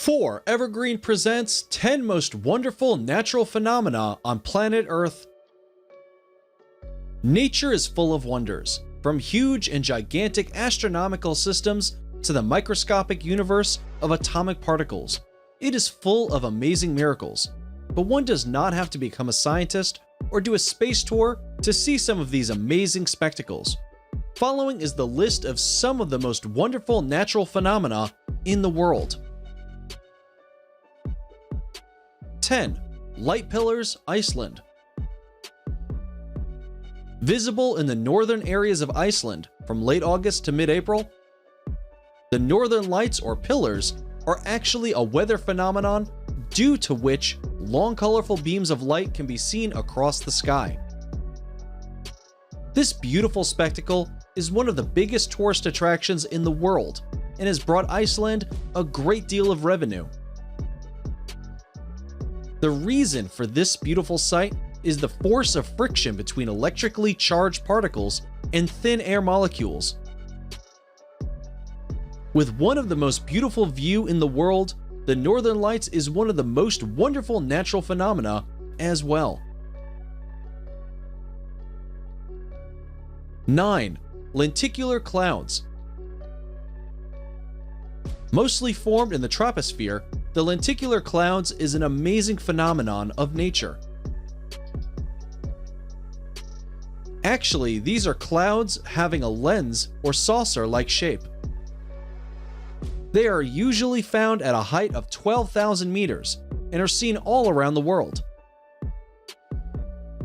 4. Evergreen presents 10 most wonderful natural phenomena on planet Earth. Nature is full of wonders, from huge and gigantic astronomical systems to the microscopic universe of atomic particles. It is full of amazing miracles, but one does not have to become a scientist or do a space tour to see some of these amazing spectacles. Following is the list of some of the most wonderful natural phenomena in the world. 10. Light Pillars, Iceland. Visible in the northern areas of Iceland from late August to mid-April, the northern lights or pillars are actually a weather phenomenon due to which long colorful beams of light can be seen across the sky. This beautiful spectacle is one of the biggest tourist attractions in the world and has brought Iceland a great deal of revenue. The reason for this beautiful sight is the force of friction between electrically charged particles and thin air molecules. With one of the most beautiful views in the world, the Northern Lights is one of the most wonderful natural phenomena as well. 9. Lenticular clouds. Mostly formed in the troposphere, the lenticular clouds is an amazing phenomenon of nature. Actually, these are clouds having a lens or saucer-like shape. They are usually found at a height of 12,000 meters and are seen all around the world.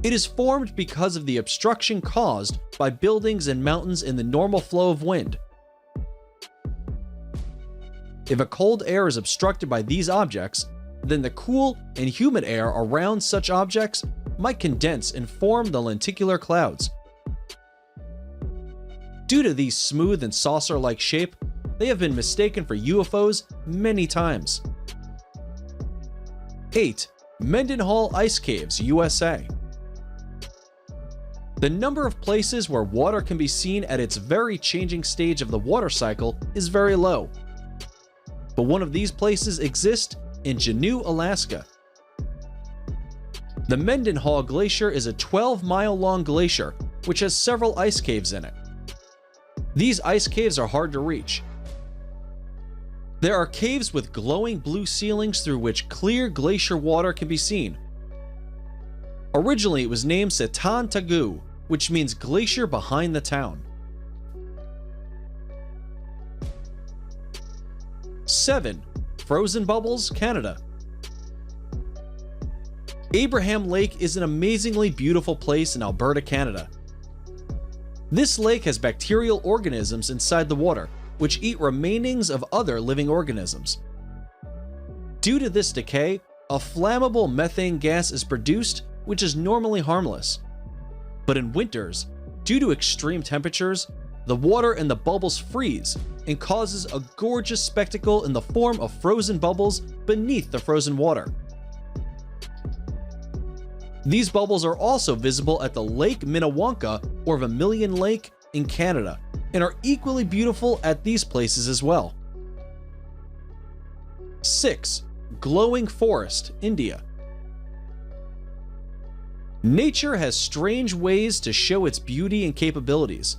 It is formed because of the obstruction caused by buildings and mountains in the normal flow of wind. If a cold air is obstructed by these objects, then the cool and humid air around such objects might condense and form the lenticular clouds. Due to these smooth and saucer-like shape, they have been mistaken for UFOs many times. 8. Mendenhall Ice Caves, USA. The number of places where water can be seen at its very changing stage of the water cycle is very low. But one of these places exists in Juneau, Alaska. The Mendenhall Glacier is a 12-mile-long glacier which has several ice caves in it. These ice caves are hard to reach. There are caves with glowing blue ceilings through which clear glacier water can be seen. Originally, it was named Setan Tagu, which means glacier behind the town. 7. Frozen Bubbles, Canada. Abraham Lake is an amazingly beautiful place in Alberta, Canada. This lake has bacterial organisms inside the water, which eat remainings of other living organisms. Due to this decay, a flammable methane gas is produced, which is normally harmless. But in winters, due to extreme temperatures, the water in the bubbles freeze and causes a gorgeous spectacle in the form of frozen bubbles beneath the frozen water. These bubbles are also visible at the Lake Minnewanka or Vermilion Lake in Canada and are equally beautiful at these places as well. 6. Glowing Forest, India. Nature has strange ways to show its beauty and capabilities.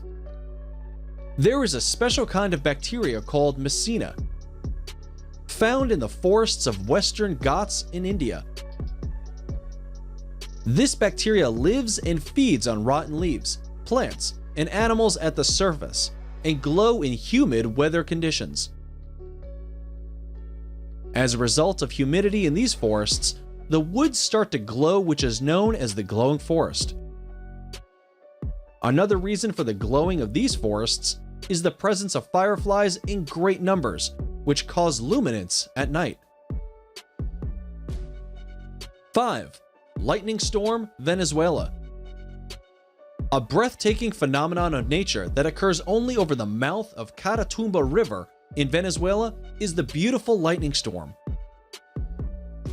There is a special kind of bacteria called Mycena, found in the forests of Western Ghats in India. This bacteria lives and feeds on rotten leaves, plants, and animals at the surface, and glow in humid weather conditions. As a result of humidity in these forests, the woods start to glow, which is known as the glowing forest. Another reason for the glowing of these forests is the presence of fireflies in great numbers, which cause luminance at night. 5. Lightning Storm, Venezuela. A breathtaking phenomenon of nature that occurs only over the mouth of Catatumbo River in Venezuela is the beautiful lightning storm.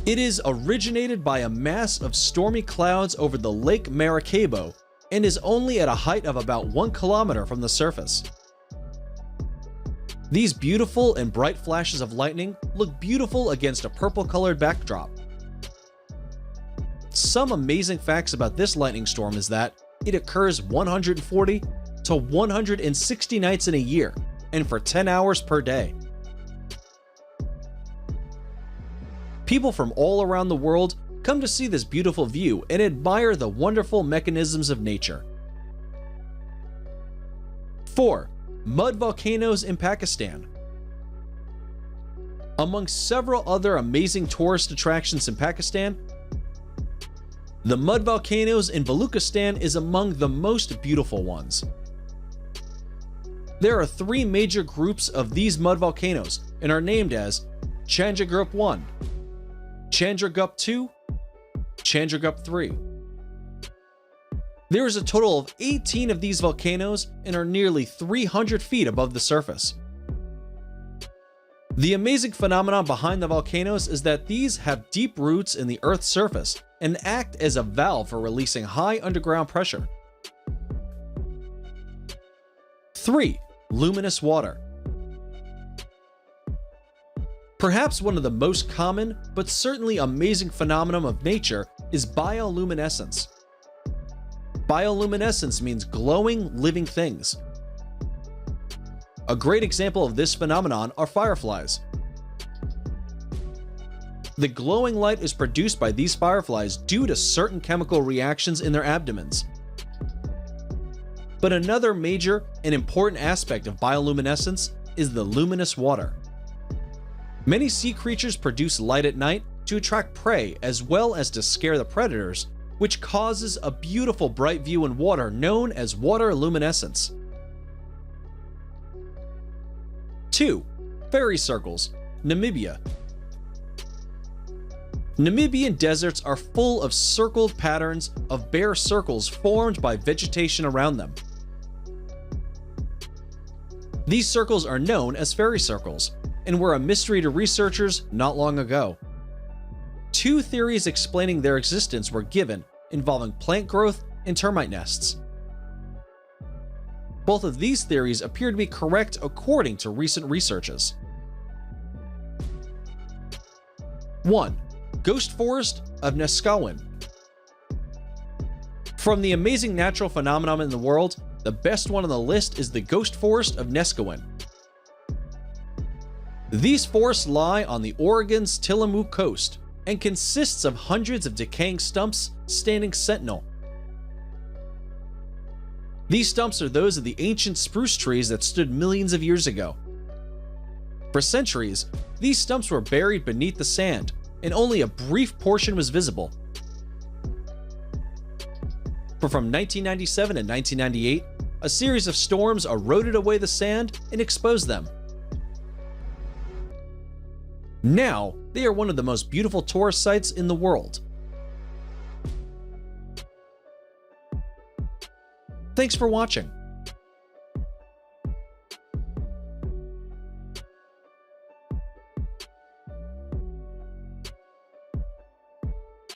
It is originated by a mass of stormy clouds over the Lake Maracaibo and is only at a height of about 1 kilometer from the surface. These beautiful and bright flashes of lightning look beautiful against a purple-colored backdrop. Some amazing facts about this lightning storm is that it occurs 140 to 160 nights in a year, and for 10 hours per day. People from all around the world come to see this beautiful view and admire the wonderful mechanisms of nature. 4. Mud volcanoes in Pakistan. Among several other amazing tourist attractions in Pakistan, the mud volcanoes in Baluchistan is among the most beautiful ones. There are 3 major groups of these mud volcanoes and are named as Chandragupta 1, Chandragupta 2, Chandragupta 3. There is a total of 18 of these volcanoes and are nearly 300 feet above the surface. The amazing phenomenon behind the volcanoes is that these have deep roots in the Earth's surface and act as a valve for releasing high underground pressure. 3. Luminous water. Perhaps one of the most common, but certainly amazing phenomenon of nature is bioluminescence. Bioluminescence means glowing, living things. A great example of this phenomenon are fireflies. The glowing light is produced by these fireflies due to certain chemical reactions in their abdomens. But another major and important aspect of bioluminescence is the luminous water. Many sea creatures produce light at night to attract prey as well as to scare the predators, which causes a beautiful bright view in water known as water luminescence. 2. Fairy circles, Namibia. Namibian deserts are full of circled patterns of bare circles formed by vegetation around them. These circles are known as fairy circles and were a mystery to researchers not long ago. 2 theories explaining their existence were given, involving plant growth and termite nests. Both of these theories appear to be correct according to recent researches. 1. Ghost Forest of Neskowin. From the amazing natural phenomenon in the world, the best one on the list is the Ghost Forest of Neskowin. These forests lie on the Oregon's Tillamook coast and consists of hundreds of decaying stumps standing sentinel. These stumps are those of the ancient spruce trees that stood millions of years ago. For centuries, these stumps were buried beneath the sand, and only a brief portion was visible. But from 1997 to 1998, a series of storms eroded away the sand and exposed them. Now, they are one of the most beautiful tourist sites in the world. Thanks for watching.